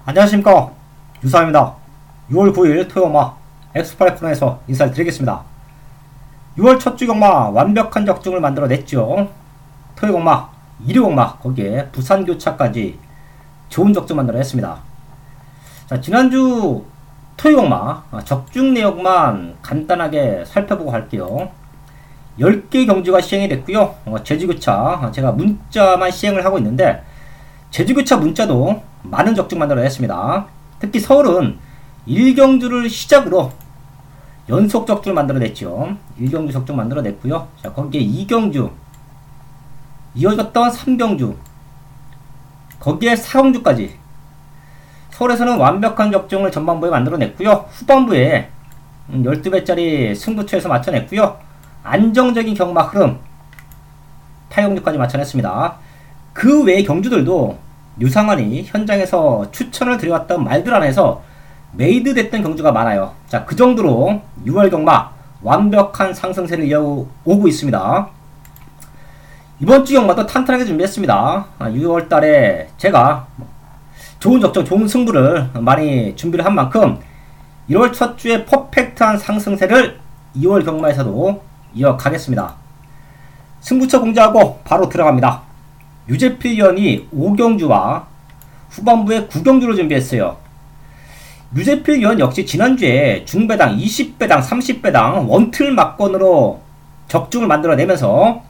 안녕하십니까, 유사입니다. 6월 9일 토요마 엑스파일 코너에서 인사를 드리겠습니다. 6월 첫 주 경마 완벽한 적중을 만들어냈죠. 토요 경마, 일요 경마, 거기에 부산 교차까지 좋은 적중 만들어냈습니다. 자, 지난주 토요 경마 적중 내용만 간단하게 살펴보고 갈게요. 10개 경주가 시행이 됐고요. 제주교차 제가 문자만 시행을 하고 있는데 제주교차 문자도 많은 적중 만들어냈습니다. 특히 서울은 1경주를 시작으로 연속 적중을 만들어냈죠. 1경주 적중 만들어냈고요. 자, 거기에 2경주 이어졌던 3경주, 거기에 4경주까지 서울에서는 완벽한 적중을 전반부에 만들어냈고요. 후반부에 12배짜리 승부처에서 맞춰냈고요. 안정적인 경마 흐름 8경주까지 맞춰냈습니다. 그 외의 경주들도 유상환이 현장에서 추천을 드려왔던 말들 안에서 메이드 됐던 경주가 많아요. 자, 그 정도로 6월 경마 완벽한 상승세를 이어오고 있습니다. 이번 주 경마도 탄탄하게 준비했습니다. 6월 달에 제가 좋은 적중, 좋은 승부를 많이 준비를 한 만큼 1월 첫 주에 퍼펙트한 상승세를 2월 경마에서도 이어가겠습니다. 승부처 공지하고 바로 들어갑니다. 유재필위원이 5경주와 후반부에 9경주를 준비했어요. 유재필위원 역시 지난주에 중배당, 20배당, 30배당 원틀 막건으로 적중을 만들어내면서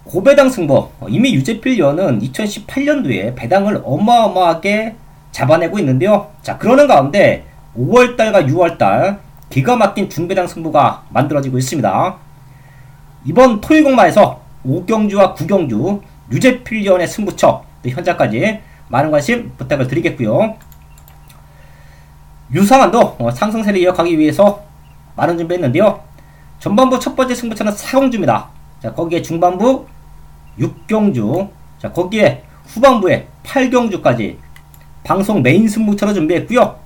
고배당 승부, 이미 유재필위원은 2018년도에 배당을 어마어마하게 잡아내고 있는데요. 자, 그러는 가운데 5월달과 6월달 기가 막힌 중배당 승부가 만들어지고 있습니다. 이번 토요일경마에서 5경주와 9경주 유재필위원의 승부처 현장까지 많은 관심 부탁을 드리겠고요. 유상환도 상승세를 이어가기 위해서 많은 준비했는데요. 전반부 첫 번째 승부처는 4경주입니다. 자, 거기에 중반부 6경주, 자, 거기에 후반부에 8경주까지 방송 메인 승부처로 준비했고요.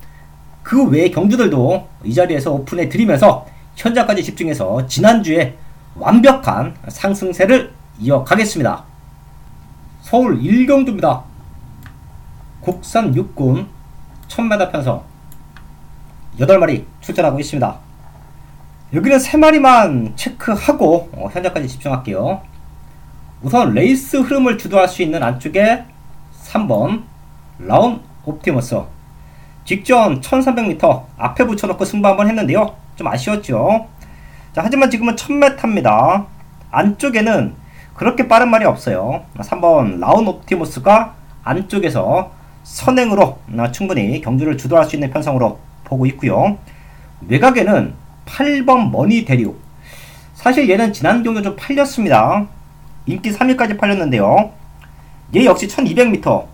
그 외의 경주들도 이 자리에서 오픈해 드리면서 현장까지 집중해서 지난주에 완벽한 상승세를 이어가겠습니다. 서울 1경주입니다. 국산 6군 1000m 편성 8마리 출전하고 있습니다. 여기는 3마리만 체크하고 현장까지 집중할게요. 우선 레이스 흐름을 주도할 수 있는 안쪽에 3번 라운 옵티머스, 직전 1300m 앞에 붙여놓고 승부 한번 했는데요. 좀 아쉬웠죠. 자, 하지만 지금은 1000m입니다. 안쪽에는 그렇게 빠른 말이 없어요. 3번 라운 옵티머스가 안쪽에서 선행으로 충분히 경주를 주도할 수 있는 편성으로 보고 있고요. 외곽에는 8번 머니 대륙, 사실 얘는 지난 경주 좀 팔렸습니다. 인기 3위까지 팔렸는데요. 얘 역시 1200m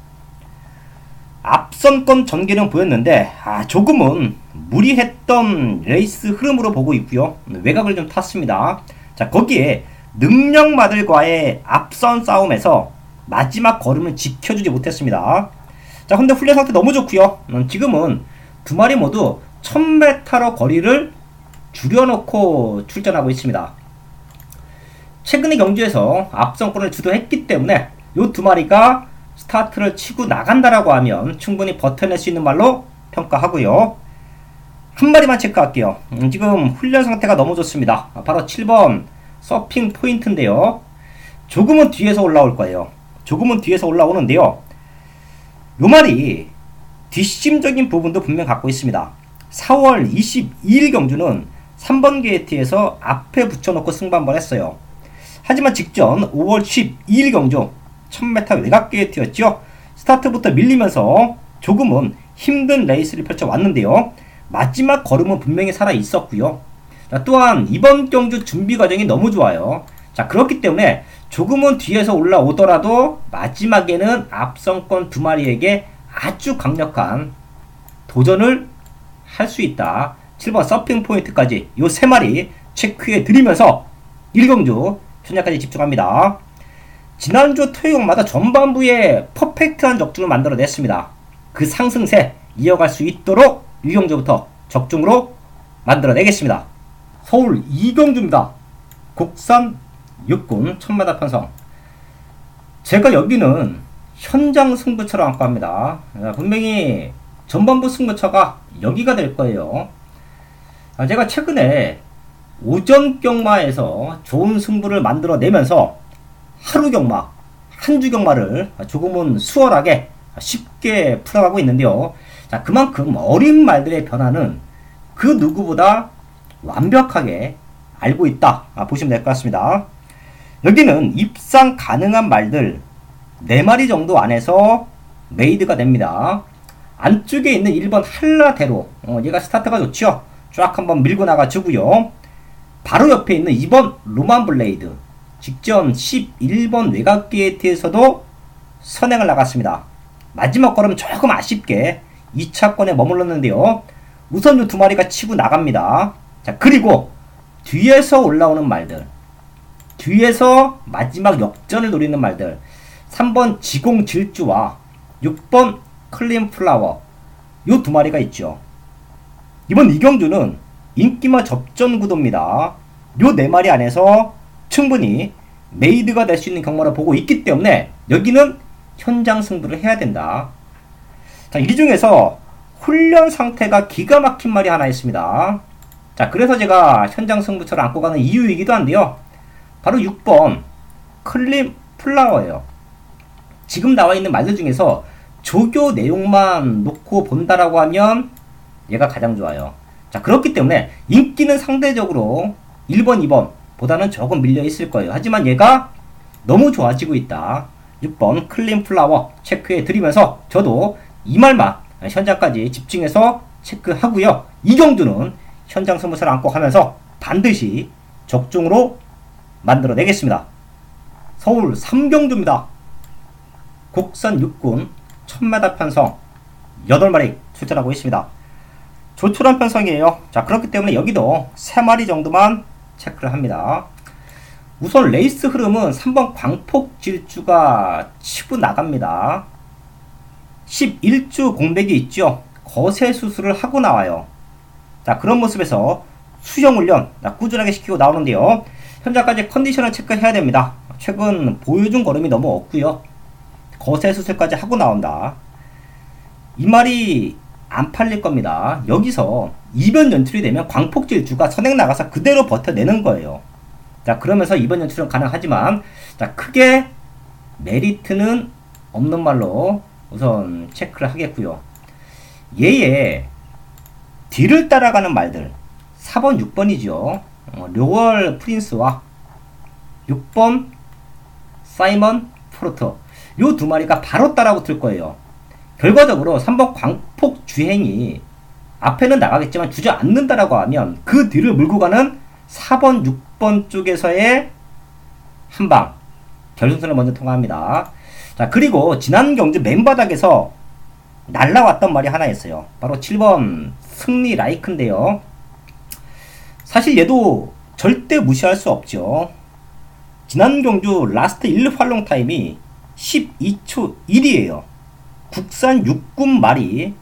앞선권 전개는 보였는데 조금은 무리했던 레이스 흐름으로 보고 있고요. 외곽을 좀 탔습니다. 자, 거기에 능력마들과의 앞선 싸움에서 마지막 걸음을 지켜주지 못했습니다. 자, 근데 훈련 상태 너무 좋고요. 지금은 두 마리 모두 1000m로 거리를 줄여놓고 출전하고 있습니다. 최근의 경주에서 앞선권을 주도했기 때문에 이 두 마리가 스타트를 치고 나간다라고 하면 충분히 버텨낼 수 있는 말로 평가하고요. 한 마리만 체크할게요. 지금 훈련 상태가 너무 좋습니다. 바로 7번 서핑 포인트인데요. 조금은 뒤에서 올라올 거예요. 조금은 뒤에서 올라오는데요. 요 말이 뒷심적인 부분도 분명 갖고 있습니다. 4월 22일 경주는 3번 게이트에서 앞에 붙여놓고 승부 한번 했어요. 하지만 직전 5월 12일 경주 1000m 외곽 게이트였죠. 스타트부터 밀리면서 조금은 힘든 레이스를 펼쳐왔는데요. 마지막 걸음은 분명히 살아있었고요. 자, 또한 이번 경주 준비 과정이 너무 좋아요. 자, 그렇기 때문에 조금은 뒤에서 올라오더라도 마지막에는 앞선권 두 마리에게 아주 강력한 도전을 할 수 있다. 7번 서핑 포인트까지 요 세 마리 체크해 드리면서 1경주 현장까지 집중합니다. 지난주 토요일마다 전반부에 퍼펙트한 적중을 만들어냈습니다. 그 상승세 이어갈 수 있도록 1경주부터 적중으로 만들어내겠습니다. 서울 2경주입니다. 국산 6군 1000m 편성. 제가 여기는 현장 승부처럼 안고 합니다. 분명히 전반부 승부처가 여기가 될 거예요. 제가 최근에 오전 경마에서 좋은 승부를 만들어내면서 하루 경마, 한 주 경마를 조금은 수월하게 쉽게 풀어가고 있는데요. 자, 그만큼 어린 말들의 변화는 그 누구보다 완벽하게 알고 있다 보시면 될 것 같습니다. 여기는 입상 가능한 말들 4마리 정도 안에서 메이드가 됩니다. 안쪽에 있는 1번 한라대로 얘가 스타트가 좋죠. 쫙 한번 밀고 나가주고요. 바로 옆에 있는 2번 로만블레이드 직전 11번 외곽게이트에서도 선행을 나갔습니다. 마지막 걸음 조금 아쉽게 2차권에 머물렀는데요. 우선 이 2마리가 치고 나갑니다. 자, 그리고 뒤에서 올라오는 말들, 뒤에서 마지막 역전을 노리는 말들 3번 지공질주와 6번 클린플라워 이 2마리가 있죠. 이번 이경주는 인기마 접전 구도입니다. 이 4마리 안에서 충분히 메이드가 될 수 있는 경마를 보고 있기 때문에 여기는 현장 승부를 해야 된다. 자, 이 중에서 훈련 상태가 기가 막힌 말이 하나 있습니다. 자, 그래서 제가 현장 승부처를 안고 가는 이유이기도 한데요. 바로 6번 클린 플라워예요. 지금 나와 있는 말들 중에서 조교 내용만 놓고 본다라고 하면 얘가 가장 좋아요. 자, 그렇기 때문에 인기는 상대적으로 1번, 2번 보다는 조금 밀려 있을 거예요. 하지만 얘가 너무 좋아지고 있다. 6번 클린 플라워 체크해 드리면서 저도 이 말만 현장까지 집중해서 체크하고요. 이경주는 현장 승부처를 안고 가면서 반드시 적중으로 만들어내겠습니다. 서울 삼경주입니다. 국산 육군 1000m 편성 8마리 출전하고 있습니다. 조촐한 편성이에요. 자, 그렇기 때문에 여기도 3마리 정도만 체크를 합니다. 우선 레이스 흐름은 3번 광폭질주가 치고 나갑니다. 11주 공백이 있죠. 거세 수술을 하고 나와요. 자, 그런 모습에서 수영훈련 꾸준하게 시키고 나오는데요. 현장까지 컨디션을 체크해야 됩니다. 최근 보여준 걸음이 너무 없고요. 거세 수술까지 하고 나온다. 이 말이 안 팔릴 겁니다. 여기서 이변 연출이 되면 광폭질주가 선행 나가서 그대로 버텨내는 거예요. 자, 그러면서 이변 연출은 가능하지만 자, 크게 메리트는 없는 말로 우선 체크를 하겠고요. 얘의 뒤를 따라가는 말들 4번, 6번이죠. 료월 프린스와 6번 사이먼 포르터 요 2마리가 바로 따라붙을 거예요. 결과적으로 3번 광폭 주행이 앞에는 나가겠지만 주저앉는다라고 하면 그 뒤를 물고 가는 4번, 6번 쪽에서의 한방 결승선을 먼저 통과합니다. 자, 그리고 지난 경주 맨바닥에서 날라왔던 말이 하나 있어요. 바로 7번 승리 라이크인데요. 사실 얘도 절대 무시할 수 없죠. 지난 경주 라스트 1 활용 타임이 12초 1이에요. 국산 육군 말이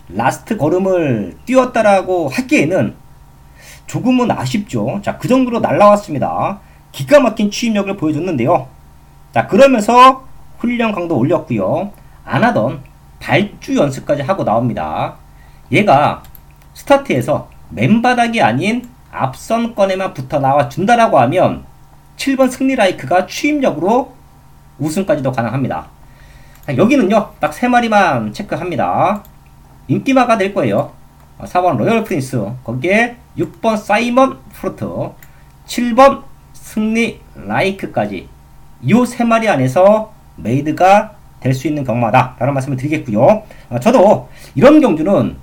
라스트 걸음을 뛰었다라고 하기에는 조금은 아쉽죠. 자, 그 정도로 날라왔습니다. 기가 막힌 추임력을 보여줬는데요. 자, 그러면서 훈련 강도 올렸고요. 안 하던 발주 연습까지 하고 나옵니다. 얘가 스타트에서 맨바닥이 아닌 앞선권에만 붙어 나와 준다라고 하면 7번 승리라이크가 추임력으로 우승까지도 가능합니다. 자, 여기는요 딱 3마리만 체크합니다. 인기마가 될 거예요. 4번 로열 프린스, 거기에 6번 사이먼 프로트, 7번 승리 라이크까지 이 3마리 안에서 메이드가 될 수 있는 경마다 라는 말씀을 드리겠고요. 저도 이런 경주는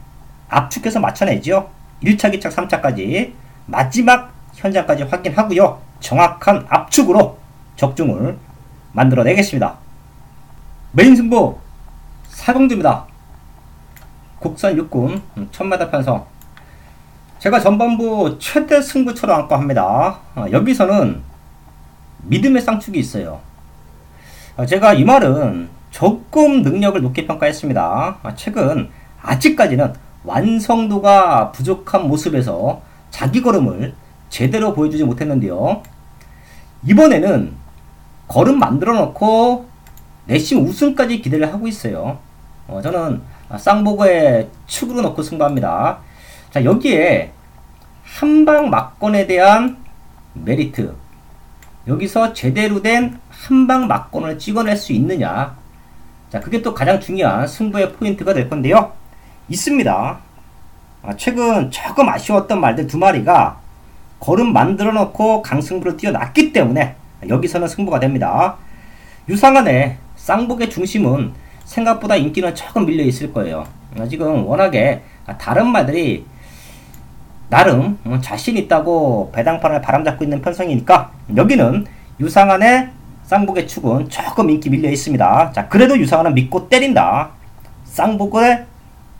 압축해서 맞춰내죠. 1차, 2차, 3차까지 마지막 현장까지 확인하고요. 정확한 압축으로 적중을 만들어내겠습니다. 메인 승부 4경주입니다. 국산 육군 1000m 편성. 제가 전반부 최대 승부처로 안고 합니다. 여기서는 믿음의 쌍축이 있어요. 제가 이 말은 조금 능력을 높게 평가했습니다. 최근 아직까지는 완성도가 부족한 모습에서 자기 걸음을 제대로 보여주지 못했는데요. 이번에는 걸음 만들어 놓고 내심 우승까지 기대를 하고 있어요. 저는 쌍보고의 축으로 넣고 승부합니다. 자, 여기에 한방 막건에 대한 메리트, 여기서 제대로 된 한방 막건을 찍어낼 수 있느냐, 자, 그게 또 가장 중요한 승부의 포인트가 될 건데요. 있습니다. 최근 조금 아쉬웠던 말들 두 마리가 걸음 만들어 놓고 강승부로 뛰어났기 때문에 여기서는 승부가 됩니다. 유상한의 쌍복의 중심은 생각보다 인기는 조금 밀려 있을 거예요. 지금 워낙에 다른 말들이 나름 자신 있다고 배당판을 바람잡고 있는 편성이니까 여기는 유상한의 쌍복의 축은 조금 인기 밀려 있습니다. 자, 그래도 유상한은 믿고 때린다. 쌍복을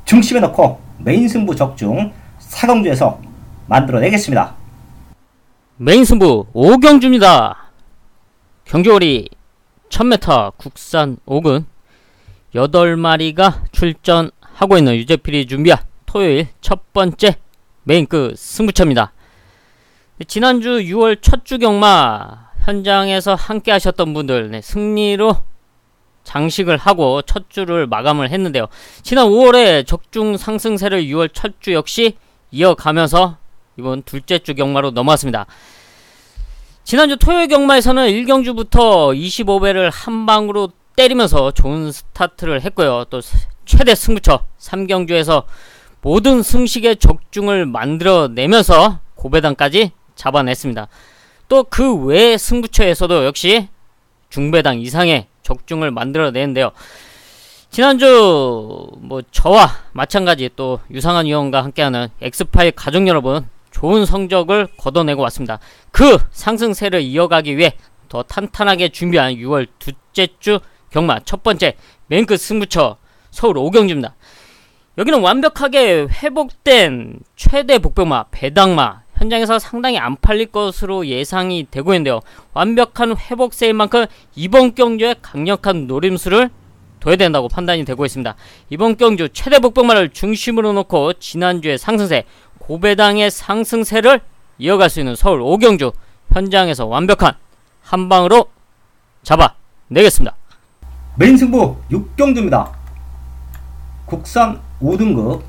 중심에 넣고 메인 승부 적중 4경주에서 만들어내겠습니다. 메인 승부 5경주입니다. 경주월이 1000m 국산 5근 8마리가 출전하고 있는 유재필이 준비한 토요일 첫 번째 메인급 승부처입니다. 지난주 6월 첫 주 경마 현장에서 함께 하셨던 분들, 승리로 장식을 하고 첫 주를 마감을 했는데요. 지난 5월에 적중 상승세를 6월 첫 주 역시 이어가면서 이번 둘째 주 경마로 넘어왔습니다. 지난주 토요일 경마에서는 1경주부터 25배를 한 방으로 때리면서 좋은 스타트를 했고요. 또 최대 승부처 3경주에서 모든 승식의 적중을 만들어내면서 고배당까지 잡아냈습니다. 또 그 외의 승부처에서도 역시 중배당 이상의 적중을 만들어내는데요. 지난주 저와 마찬가지 또 유상한 위원과 함께하는 엑스파일 가족 여러분, 좋은 성적을 거둬내고 왔습니다. 그 상승세를 이어가기 위해 더 탄탄하게 준비한 6월 둘째 주 경마 첫 번째 메인급 승부처 서울 5경주입니다. 여기는 완벽하게 회복된 최대 복병마 배당마, 현장에서 상당히 안 팔릴 것으로 예상이 되고 있는데요. 완벽한 회복세인 만큼 이번 경주에 강력한 노림수를 둬야 된다고 판단이 되고 있습니다. 이번 경주 최대 복병마를 중심으로 놓고 지난주의 상승세, 고배당의 상승세를 이어갈 수 있는 서울 5경주 현장에서 완벽한 한방으로 잡아내겠습니다. 메인 승부 6경주입니다. 국산 5등급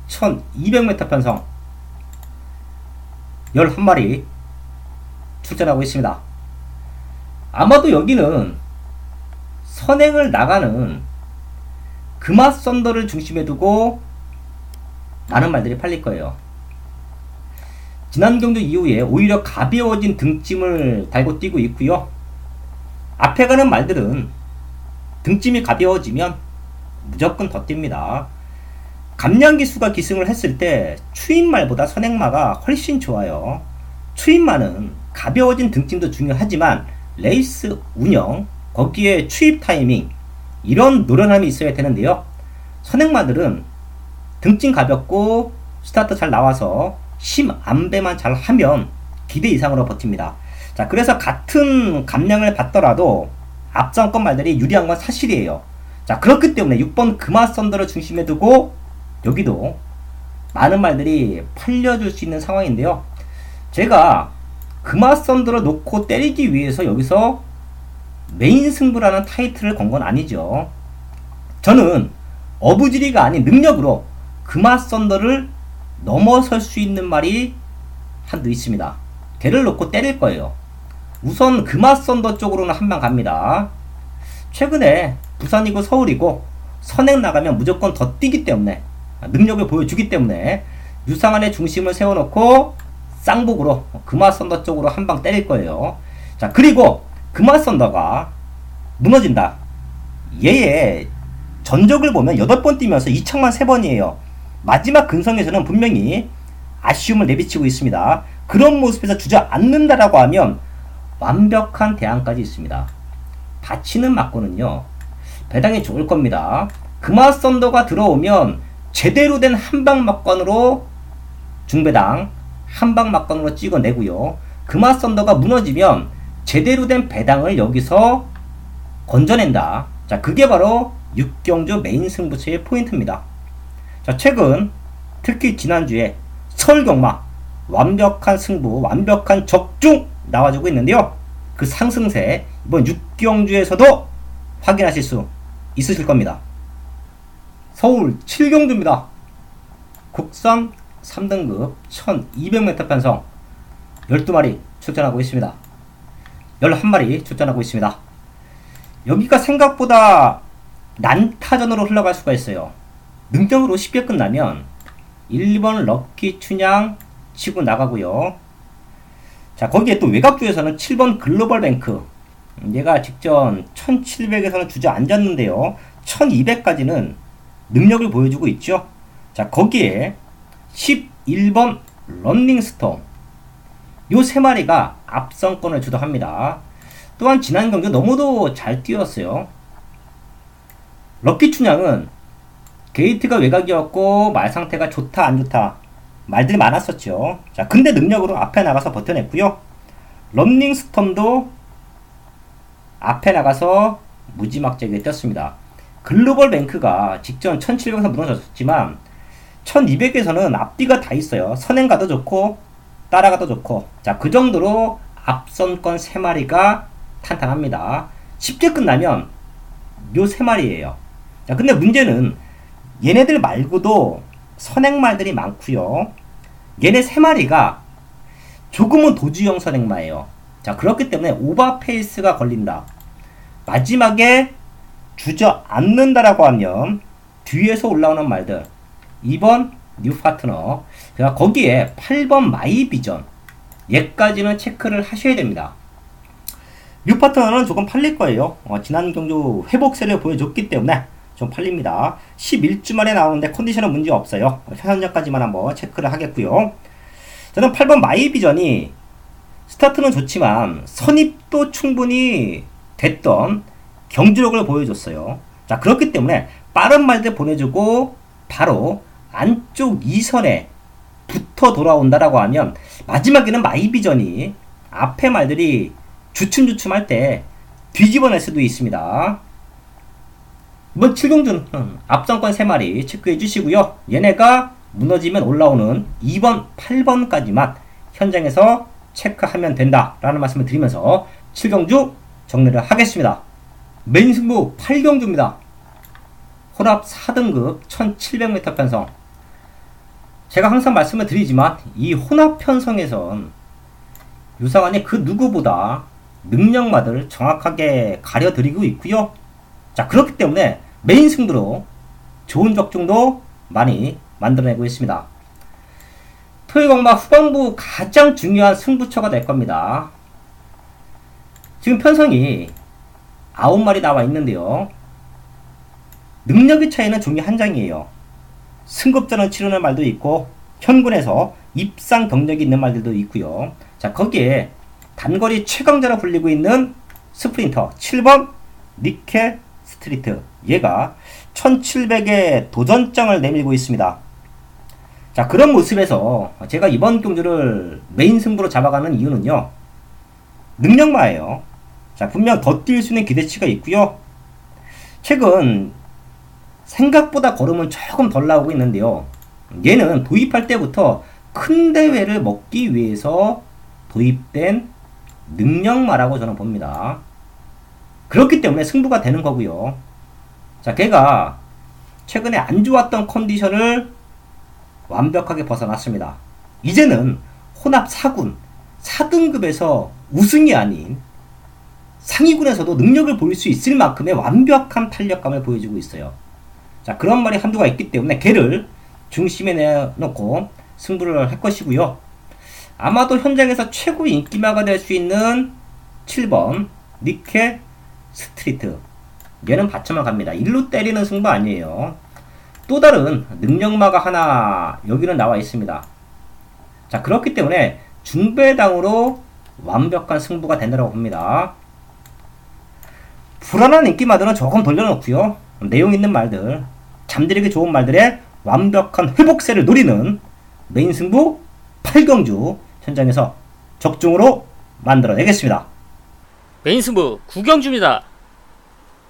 1200m 편성 11마리 출전하고 있습니다. 아마도 여기는 선행을 나가는 금화 썬더를 중심에 두고 많은 말들이 팔릴 거예요. 지난 경주 이후에 오히려 가벼워진 등짐을 달고 뛰고 있고요. 앞에 가는 말들은 등짐이 가벼워지면 무조건 더 뜁니다. 감량기수가 기승을 했을 때 추임말보다 선행마가 훨씬 좋아요. 추임마는 가벼워진 등짐도 중요하지만 레이스 운영, 거기에 추입 타이밍, 이런 노련함이 있어야 되는데요. 선행마들은 등짐 가볍고 스타트 잘 나와서 심 안배만 잘 하면 기대 이상으로 버팁니다. 자, 그래서 같은 감량을 받더라도 앞선권 말들이 유리한 건 사실이에요. 자, 그렇기 때문에 6번 금화 썬더를 중심에 두고 여기도 많은 말들이 팔려줄 수 있는 상황인데요. 제가 금화 썬더를 놓고 때리기 위해서 여기서 메인 승부라는 타이틀을 건 건 아니죠. 저는 어부지리가 아닌 능력으로 금화 썬더를 넘어설 수 있는 말이 한두 있습니다. 걔를 놓고 때릴 거예요. 우선 금화 썬더 쪽으로는 한방 갑니다. 최근에 부산이고 서울이고 선행 나가면 무조건 더 뛰기 때문에, 능력을 보여주기 때문에 유상한의 중심을 세워놓고 쌍복으로 금화 썬더 쪽으로 한방 때릴 거예요. 자, 그리고 금화 썬더가 무너진다. 얘의 전적을 보면 8번 뛰면서 2척만 3번이에요. 마지막 근성에서는 분명히 아쉬움을 내비치고 있습니다. 그런 모습에서 주저앉는다라고 하면 완벽한 대안까지 있습니다. 받치는 막고는요, 배당이 좋을 겁니다. 금화 썬더가 들어오면 제대로 된 한방 막건으로 중배당, 한방 막건으로 찍어내고요. 금화 썬더가 무너지면 제대로 된 배당을 여기서 건져낸다. 자, 그게 바로 6경주 메인 승부처의 포인트입니다. 자, 최근 특히 지난주에 서울경마 완벽한 승부, 완벽한 적중 나와주고 있는데요. 그 상승세 이번 6경주에서도 확인하실 수 있으실 겁니다. 서울 7경주입니다. 국산 3등급 1200m 편성 12마리 출전하고 있습니다. 11마리 출전하고 있습니다. 여기가 생각보다 난타전으로 흘러갈 수가 있어요. 능력으로 쉽게 끝나면 1번 럭키 춘향 치고 나가고요. 자, 거기에 또 외곽주에서는 7번 글로벌 뱅크, 얘가 직전 1700에서는 주저앉았는데요 1200까지는 능력을 보여주고 있죠. 자, 거기에 11번 런닝스톰, 요 세 마리가 앞선권을 주도합니다. 또한 지난 경기 너무도 잘 뛰었어요. 럭키 춘향은 게이트가 외곽이었고 말 상태가 좋다 안 좋다 말들이 많았었죠. 자, 근데 능력으로 앞에 나가서 버텨냈고요. 런닝스톰도 앞에 나가서 무지막지하게 뛰었습니다. 글로벌 뱅크가 직전 1700에서 무너졌지만 1200에서는 앞뒤가 다 있어요. 선행가도 좋고 따라가도 좋고, 자, 그 정도로 앞선권 3마리가 탄탄합니다. 쉽게 끝나면 요 3마리예요. 자, 근데 문제는 얘네들 말고도 선행말들이 많고요. 얘네 3마리가 조금은 도주형 선행마예요. 자, 그렇기 때문에 오버페이스가 걸린다. 마지막에 주저앉는다라고 하면 뒤에서 올라오는 말들 2번 뉴 파트너, 제가 거기에 8번 마이 비전, 얘까지는 체크를 하셔야 됩니다. 뉴 파트너는 조금 팔릴 거예요. 지난 경주 회복세를 보여줬기 때문에 좀 팔립니다. 11주 만에 나오는데 컨디션은 문제 없어요. 현장까지만 한번 체크를 하겠고요. 저는 8번 마이 비전이 스타트는 좋지만 선입도 충분히 됐던 경주력을 보여줬어요. 자, 그렇기 때문에 빠른 말들 보내주고 바로 안쪽 2선에 붙어 돌아온다라고 하면 마지막에는 마이비전이 앞에 말들이 주춤주춤할 때 뒤집어낼 수도 있습니다. 이번 7경주는 앞선권 3마리 체크해 주시고요. 얘네가 무너지면 올라오는 2번, 8번까지만 현장에서 체크하면 된다라는 말씀을 드리면서 7경주 정리를 하겠습니다. 메인 승부 8경주입니다. 혼합 4등급 1700m 편성. 제가 항상 말씀을 드리지만 이 혼합 편성에선 유상환이 그 누구보다 능력마들 정확하게 가려드리고 있고요. 자, 그렇기 때문에 메인 승부로 좋은 적중도 많이 만들어내고 있습니다. 토요일광마 후반부 가장 중요한 승부처가 될 겁니다. 지금 편성이 9마리 나와 있는데요. 능력의 차이는 종이 한 장이에요. 승급전을 치르는 말도 있고 현군에서 입상 경력이 있는 말들도 있고요. 자, 거기에 단거리 최강자로 불리고 있는 스프린터 7번 니케 스트리트, 얘가 1700의 도전장을 내밀고 있습니다. 자, 그런 모습에서 제가 이번 경주를 메인 승부로 잡아가는 이유는요, 능력마예요. 자, 분명 더 뛸 수 있는 기대치가 있고요. 최근 생각보다 걸음은 조금 덜 나오고 있는데요, 얘는 도입할 때부터 큰 대회를 먹기 위해서 도입된 능력마라고 저는 봅니다. 그렇기 때문에 승부가 되는 거고요. 자, 걔가 최근에 안 좋았던 컨디션을 완벽하게 벗어났습니다. 이제는 혼합 4군 4등급에서 우승이 아닌 상위군에서도 능력을 보일 수 있을 만큼의 완벽한 탄력감을 보여주고 있어요. 자, 그런 말이 한두가 있기 때문에 걔를 중심에 내놓고 승부를 할 것이고요. 아마도 현장에서 최고 인기마가 될 수 있는 7번 니케 스트리트, 얘는 받쳐만 갑니다. 일로 때리는 승부 아니에요. 또 다른 능력마가 하나 여기는 나와 있습니다. 자, 그렇기 때문에 중배당으로 완벽한 승부가 된다고 봅니다. 불안한 인기마들은 조금 돌려놓고요, 내용 있는 말들, 잠들이기 좋은 말들의 완벽한 회복세를 노리는 메인 승부 8경주 현장에서 적중으로 만들어내겠습니다. 메인 승부 9경주입니다.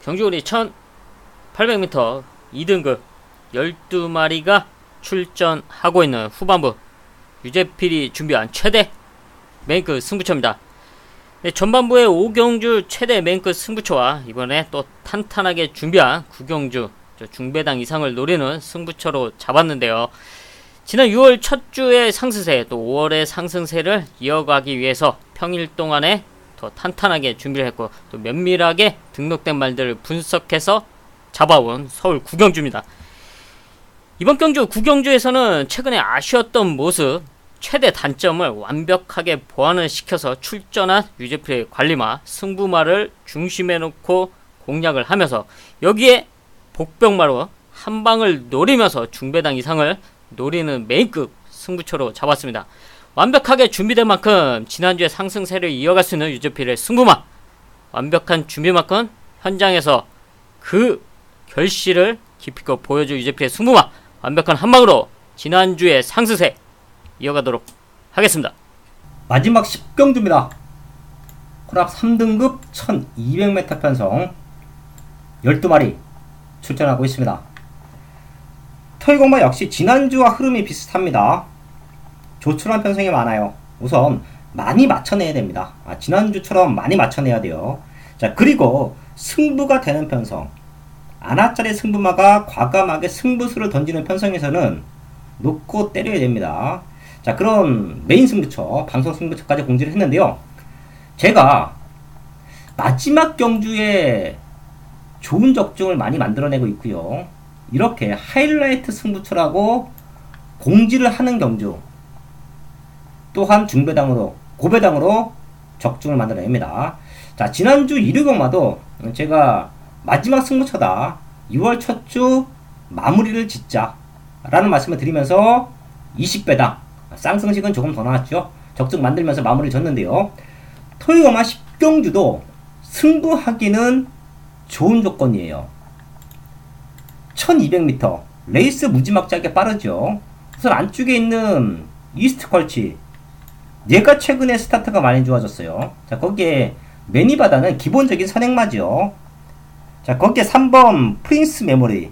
경주거리 1800m 2등급 12마리가 출전하고 있는 후반부 유재필이 준비한 최대 메인급 승부처입니다. 네, 전반부에 5경주 최대 메인급 승부처와 이번에 또 탄탄하게 준비한 9경주 중배당 이상을 노리는 승부처로 잡았는데요. 지난 6월 첫 주의 상승세 또 5월의 상승세를 이어가기 위해서 평일 동안에 더 탄탄하게 준비를 했고 또 면밀하게 등록된 말들을 분석해서 잡아온 서울 9경주입니다. 이번 경주 9경주에서는 최근에 아쉬웠던 모습 최대 단점을 완벽하게 보완을 시켜서 출전한 유재필의 관리마 승부마를 중심에 놓고 공략을 하면서 여기에 복병마로 한방을 노리면서 중배당 이상을 노리는 메인급 승부처로 잡았습니다. 완벽하게 준비된 만큼 지난주에 상승세를 이어갈 수 있는 유재필의 승부마, 완벽한 준비만큼 현장에서 그 결실을 기필코 보여줄 유재필의 승부마, 완벽한 한방으로 지난주의 상승세 이어가도록 하겠습니다. 마지막 10경주입니다. 코랍 3등급 1200m 편성 12마리 출전하고 있습니다. 토이공마 역시 지난주와 흐름이 비슷합니다. 조촐한 편성이 많아요. 우선 많이 맞춰내야 됩니다. 지난주처럼 많이 맞춰내야 돼요. 자, 그리고 승부가 되는 편성, 아나짜리 승부마가 과감하게 승부수를 던지는 편성에서는 놓고 때려야 됩니다. 자, 그런 메인 승부처, 방송 승부처까지 공지를 했는데요. 제가 마지막 경주에 좋은 적중을 많이 만들어내고 있고요. 이렇게 하이라이트 승부처라고 공지를 하는 경주 또한 중배당으로 고배당으로 적중을 만들어냅니다. 자, 지난주 1위경마도 제가 마지막 승부처다 6월 첫 주 마무리를 짓자 라는 말씀을 드리면서 20배당 쌍승식은 조금 더 나왔죠. 적중 만들면서 마무리를 졌는데요. 토요일마 10경주도 승부하기는 좋은 조건이에요. 1200m 레이스 무지막지하게 빠르죠. 우선 안쪽에 있는 이스트 컬치 얘가 최근에 스타트가 많이 좋아졌어요. 자, 거기에 매니바다는 기본적인 선행마죠. 자, 거기에 3번 프린스 메모리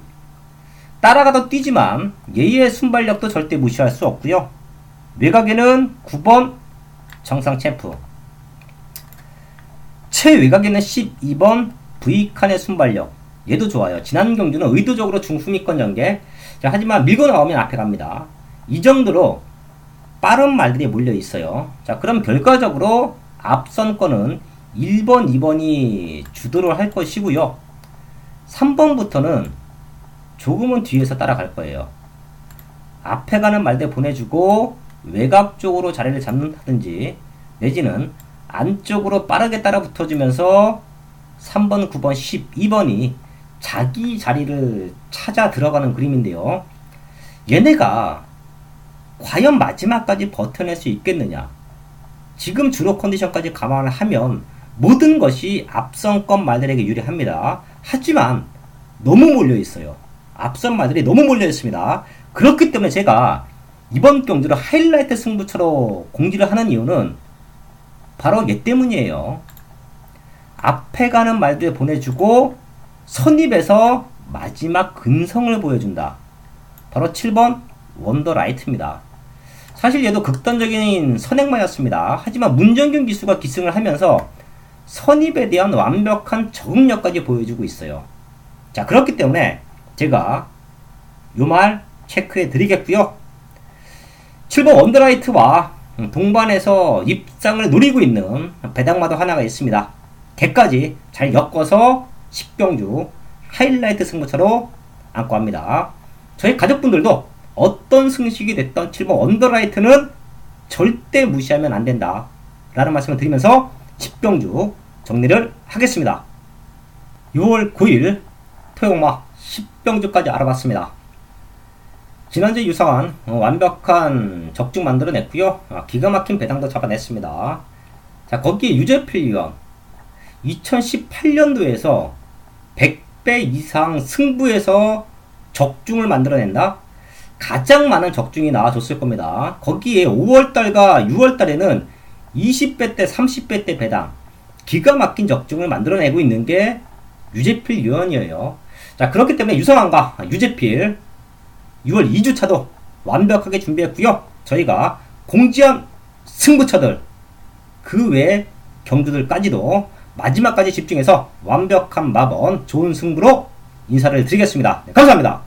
따라가도 뛰지만 얘의 순발력도 절대 무시할 수 없고요. 외곽에는 9번 정상 챔프, 최외곽에는 12번 V칸의 순발력 얘도 좋아요. 지난 경주는 의도적으로 중후미권 연계. 자, 하지만 밀고 나오면 앞에 갑니다. 이 정도로 빠른 말들이 몰려 있어요. 자, 그럼 결과적으로 앞선권은 1번, 2번이 주도를 할 것이고요. 3번부터는 조금은 뒤에서 따라갈 거예요. 앞에 가는 말들 보내주고 외곽 쪽으로 자리를 잡는다든지 내지는 안쪽으로 빠르게 따라 붙어주면서 3번, 9번, 12번이 자기 자리를 찾아 들어가는 그림인데요. 얘네가 과연 마지막까지 버텨낼 수 있겠느냐. 지금 주로 컨디션까지 감안을 하면 모든 것이 앞선권 말들에게 유리합니다. 하지만 너무 몰려있어요. 앞선 말들이 너무 몰려있습니다. 그렇기 때문에 제가 이번 경주를 하이라이트 승부처로 공지를 하는 이유는 바로 얘 때문이에요. 앞에 가는 말들 보내주고 선입에서 마지막 근성을 보여준다. 바로 7번 원더라이트입니다. 사실 얘도 극단적인 선행마였습니다. 하지만 문정균 기수가 기승을 하면서 선입에 대한 완벽한 적응력까지 보여주고 있어요. 자, 그렇기 때문에 제가 요 말 체크해 드리겠고요. 7번 원더라이트와 동반해서 입상을 노리고 있는 배당마도 하나가 있습니다. 개까지 잘 엮어서 10경주 하이라이트 승부처로 안고 합니다. 저희 가족분들도 어떤 승식이 됐던 7번 원더라이트는 절대 무시하면 안 된다 라는 말씀을 드리면서 10경주 정리를 하겠습니다. 6월 9일 토요일마 10경주까지 알아봤습니다. 지난주 유사한 완벽한 적중 만들어냈고요. 기가 막힌 배당도 잡아냈습니다. 자, 거기에 유재필 위원 2018년도에서 100배 이상 승부에서 적중을 만들어낸다. 가장 많은 적중이 나와줬을 겁니다. 거기에 5월달과 6월달에는 20배 때 30배 때 배당 기가 막힌 적중을 만들어내고 있는 게 유재필 위원이에요. 자, 그렇기 때문에 유성환과 유재필 6월 2주차도 완벽하게 준비했고요. 저희가 공지한 승부처들 그 외에 경주들까지도 마지막까지 집중해서 완벽한 마번 좋은 승부로 인사를 드리겠습니다. 네, 감사합니다.